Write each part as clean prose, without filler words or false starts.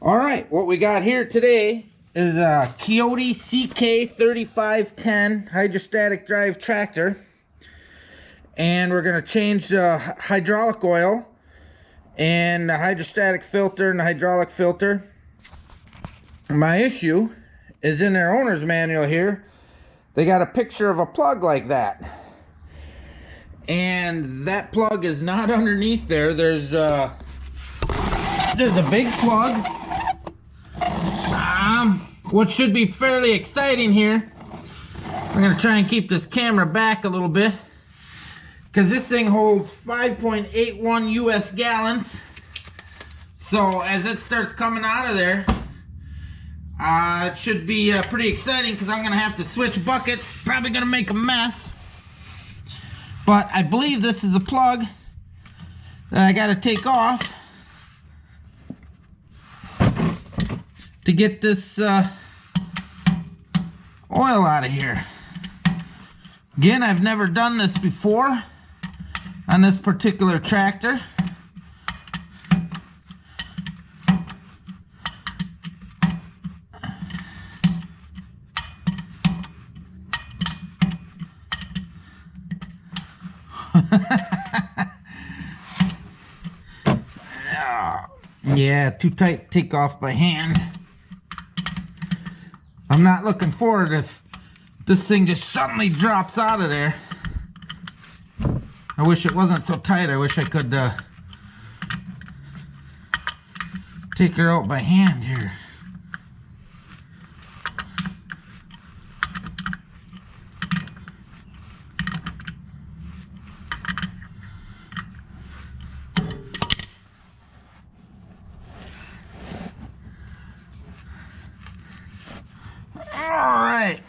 All right, what we got here today is a Kioti CK3510 hydrostatic drive tractor. And we're going to change the hydraulic oil and the hydrostatic filter and the hydraulic filter. My issue is in their owner's manual here, they got a picture of a plug like that. And that plug is not underneath there. There's a big plug. What should be fairly exciting here, I'm going to try and keep this camera back a little bit, because this thing holds 5.81 US gallons. So as it starts coming out of there, it should be pretty exciting, because I'm going to have to switch buckets. Probably going to make a mess. But I believe this is a plug that I got to take off to get this oil out of here. Again, I've never done this before on this particular tractor. Yeah, too tight to take off by hand. I'm not looking forward if this thing just suddenly drops out of there. I wish it wasn't so tight. I wish I could take her out by hand here. All right.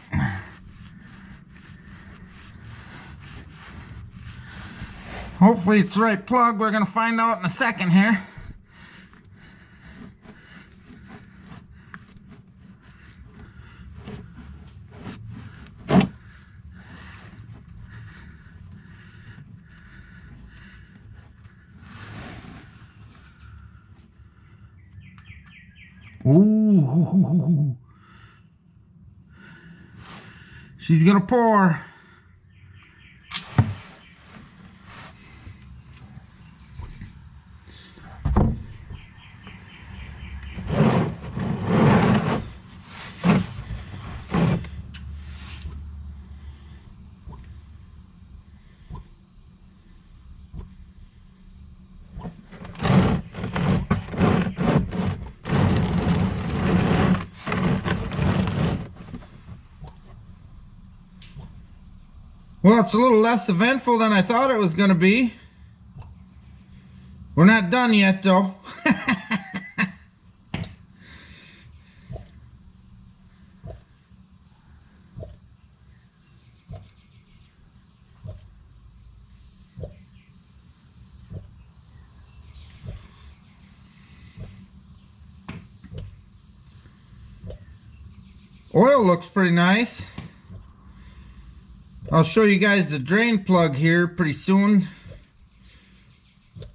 Hopefully it's the right plug. We're going to find out in a second here. Ooh. She's gonna pour. Well, it's a little less eventful than I thought it was going to be. We're not done yet, though. Oil looks pretty nice. I'll show you guys the drain plug here pretty soon.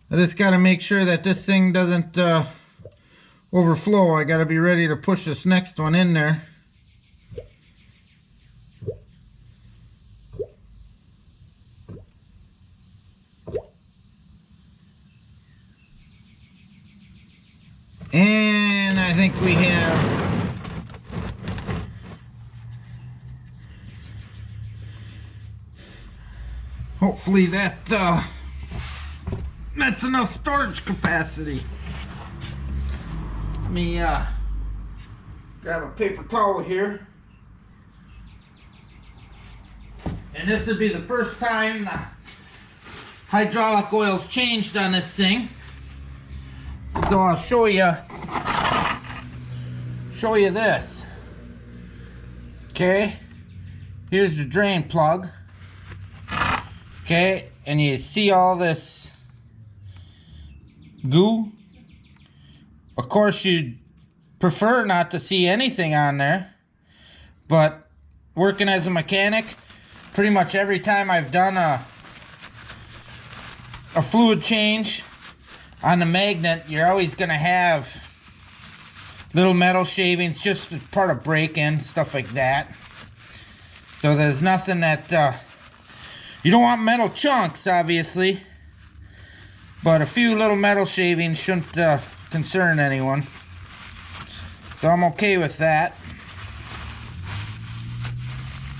I just got to make sure that this thing doesn't overflow. I got to be ready to push this next one in there. And I think we have... Hopefully that's enough storage capacity. Let me grab a paper towel here. And this would be the first time the hydraulic oil's changed on this thing. So I'll show you this. Okay, here's the drain plug. Okay, and you see all this goo. Of course, you'd prefer not to see anything on there, but working as a mechanic, pretty much every time I've done a fluid change on the magnet, you're always going to have little metal shavings, just part of break-in, stuff like that. So there's nothing that, you don't want metal chunks, obviously, but a few little metal shavings shouldn't concern anyone. So I'm okay with that.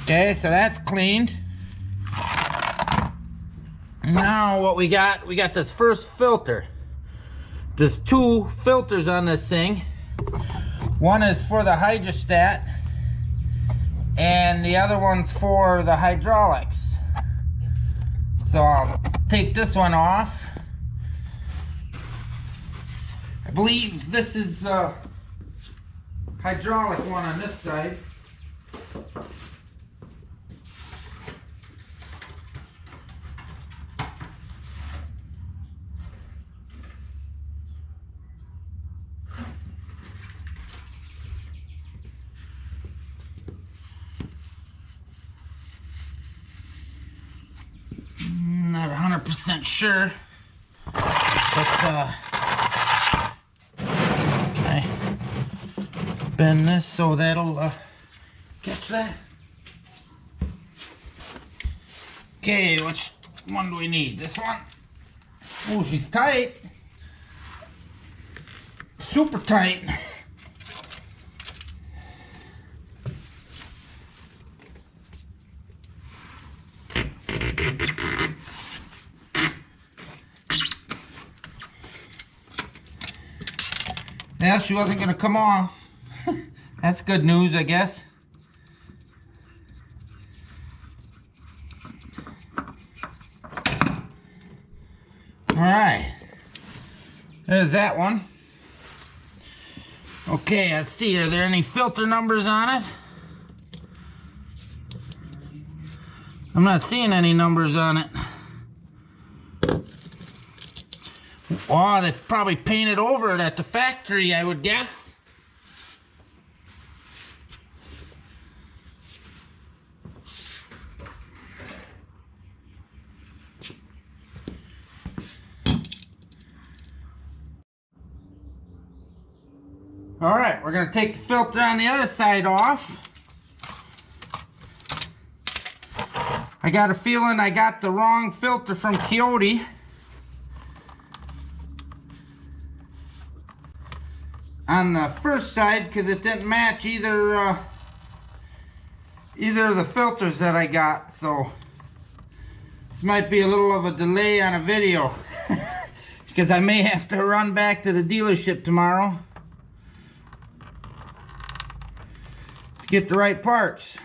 Okay, so that's cleaned. Now what we got this first filter. There's two filters on this thing. One is for the hydrostat and the other one's for the hydraulics. So I'll take this one off. I believe this is the hydraulic one on this side. Not 100% sure, but I bend this so that'll catch that. Okay, which one do we need? This one? Oh, she's tight. Super tight. Yeah, she wasn't gonna come off. That's good news, I guess. All right, there's that one. Okay, let's see, are there any filter numbers on it? I'm not seeing any numbers on it. Oh, they probably painted over it at the factory, I would guess. All right, we're going to take the filter on the other side off. I got a feeling I got the wrong filter from Kioti. On the first side, because it didn't match either of the filters that I got, so this might be a little of a delay on a video because I may have to run back to the dealership tomorrow to get the right parts.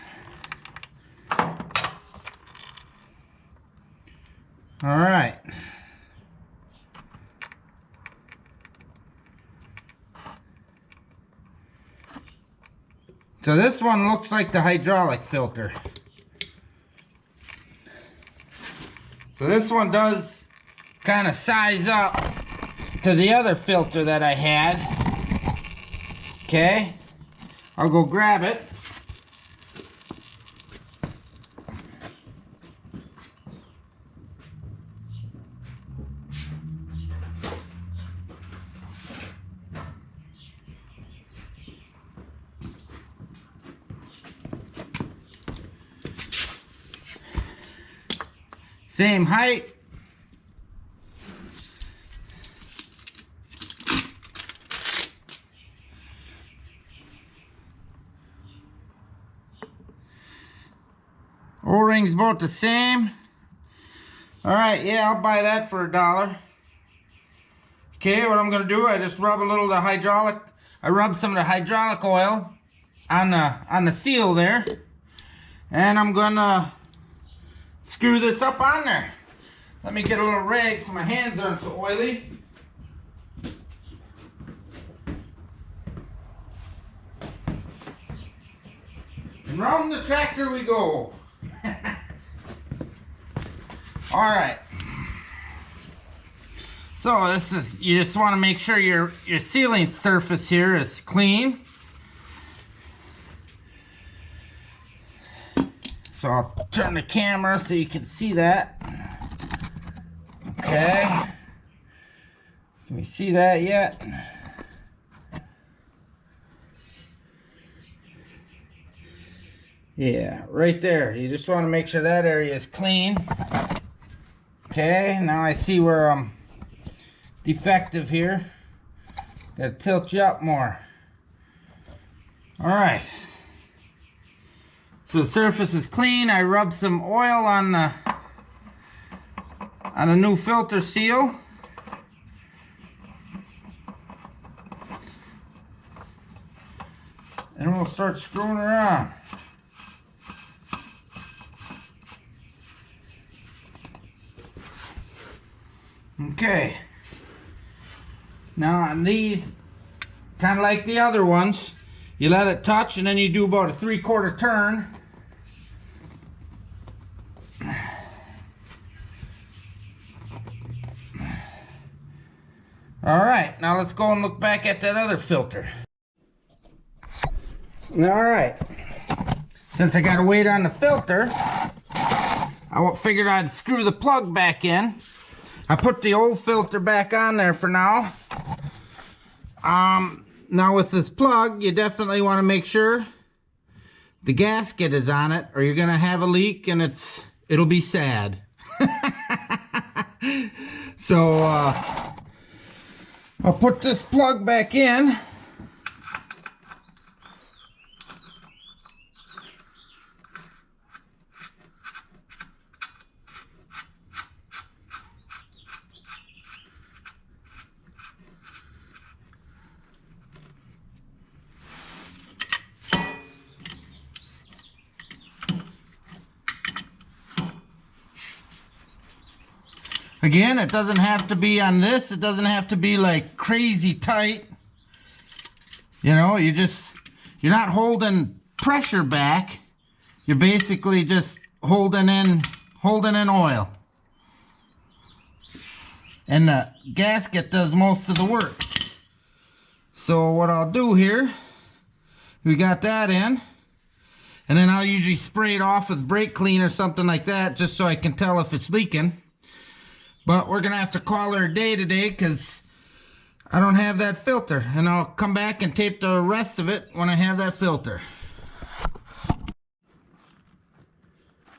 All right. So this one looks like the hydraulic filter. So this one does kind of size up to the other filter that I had. Okay, I'll go grab it. Same height. O-rings both the same. All right, yeah, I'll buy that for $1. Okay, what I'm gonna do, I just rub a little of the hydraulic. I rub some of the hydraulic oil on the seal there, and I'm gonna screw this up on there. Let me get a little rag so my hands aren't so oily. And round the tractor we go. All right. So this is, you just want to make sure your sealing surface here is clean. So I'll turn the camera so you can see that. Okay. Can we see that yet? Yeah, right there. You just want to make sure that area is clean. Okay, now I see where I'm defective here. Gotta tilt you up more. Alright. So the surface is clean. I rubbed some oil on the new filter seal. And we'll start screwing around. Okay. Now on these, kind of like the other ones, you let it touch and then you do about a 3/4 turn. Alright, now let's go and look back at that other filter. Alright, since I got to wait on the filter, I figured I'd screw the plug back in. I put the old filter back on there for now. Now with this plug, you definitely want to make sure the gasket is on it, or you're gonna have a leak and it'll be sad. So I'll put this plug back in. Again, it doesn't have to be on this. It doesn't have to be like crazy tight. You know, you're not holding pressure back. You're basically just holding in oil. And the gasket does most of the work. So what I'll do here, we got that in. And then I'll usually spray it off with brake clean or something like that, just so I can tell if it's leaking. But we're going to have to call her a day today because I don't have that filter. And I'll come back and tape the rest of it when I have that filter.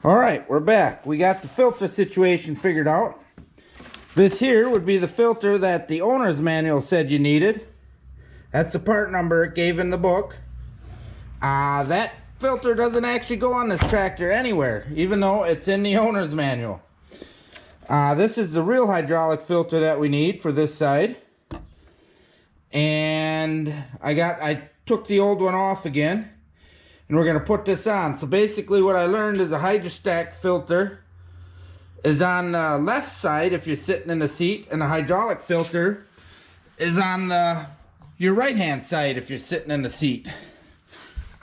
Alright, we're back. We got the filter situation figured out. This here would be the filter that the owner's manual said you needed. That's the part number it gave in the book. That filter doesn't actually go on this tractor anywhere, even though it's in the owner's manual. This is the real hydraulic filter that we need for this side. And I took the old one off again. And we're going to put this on. So basically what I learned is a hydrostatic filter is on the left side if you're sitting in the seat. And the hydraulic filter is on your right hand side if you're sitting in the seat.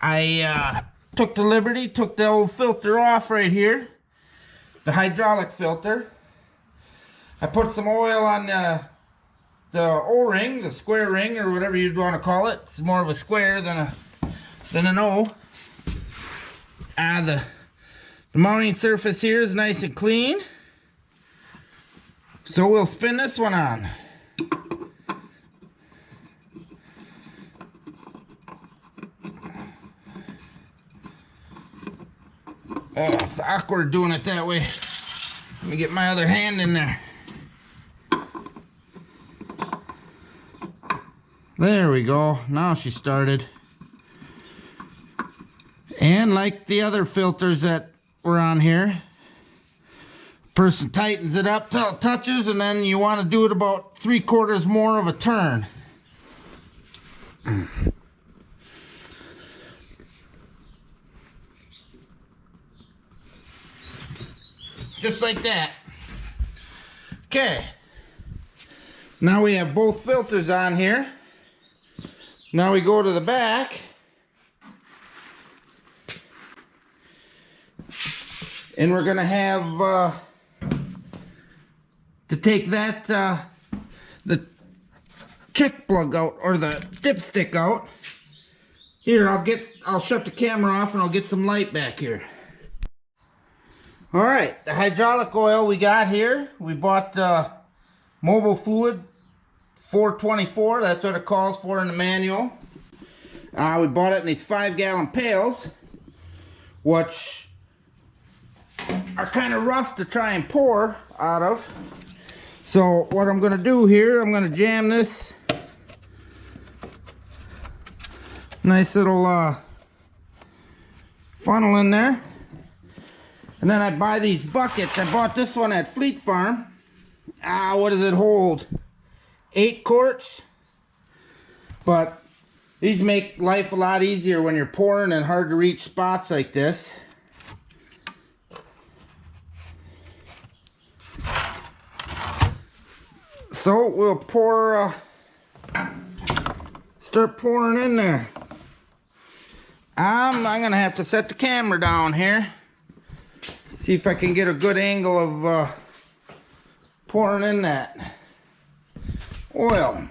I took the liberty, took the old filter off right here. The hydraulic filter. I put some oil on the O-ring, the square ring, or whatever you'd want to call it. It's more of a square than an O. The mounting surface here is nice and clean. So we'll spin this one on. Oh, it's awkward doing it that way. Let me get my other hand in there. There we go. Now she started. And like the other filters that were on here, person tightens it up till it touches, and then you want to do it about 3/4 more of a turn. Just like that. Okay. Now we have both filters on here. Now we go to the back. And we're going to have to take that, the check plug out, or the dipstick out. Here, I'll shut the camera off and I'll get some light back here. Alright, the hydraulic oil we got here, we bought Mobile Fluid 424, that's what it calls for in the manual. We bought it in these 5-gallon pails. which are kind of rough to try and pour out of. So what I'm going to do here, I'm going to jam this nice little funnel in there. And then I buy these buckets. I bought this one at Fleet Farm. What does it hold? 8 quarts. But these make life a lot easier when you're pouring in hard to reach spots like this. So we'll pour, start pouring in there. I'm gonna have to set the camera down here. See if I can get a good angle of pouring in that oil.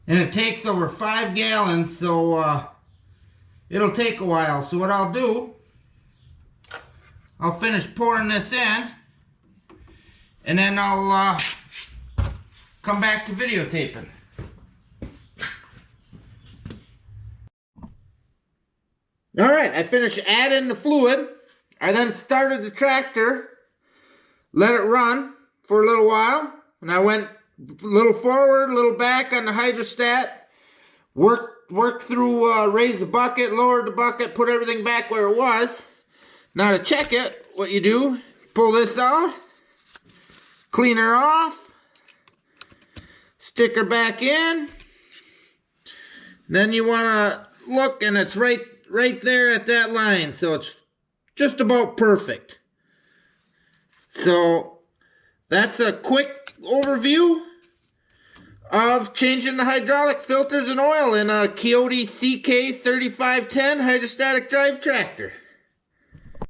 And it takes over 5 gallons, so it'll take a while. So what I'll do, I'll finish pouring this in, and then I'll come back to videotaping. Alright, I finished adding the fluid. I then started the tractor, let it run for a little while, and I went a little forward, a little back on the hydrostat, worked through, raise the bucket, lowered the bucket, put everything back where it was. Now to check it, what you do, pull this out, clean her off, stick her back in, then you want to look and it's right there at that line, so it's just about perfect. So that's a quick overview of changing the hydraulic filters and oil in a Kioti CK3510 hydrostatic drive tractor.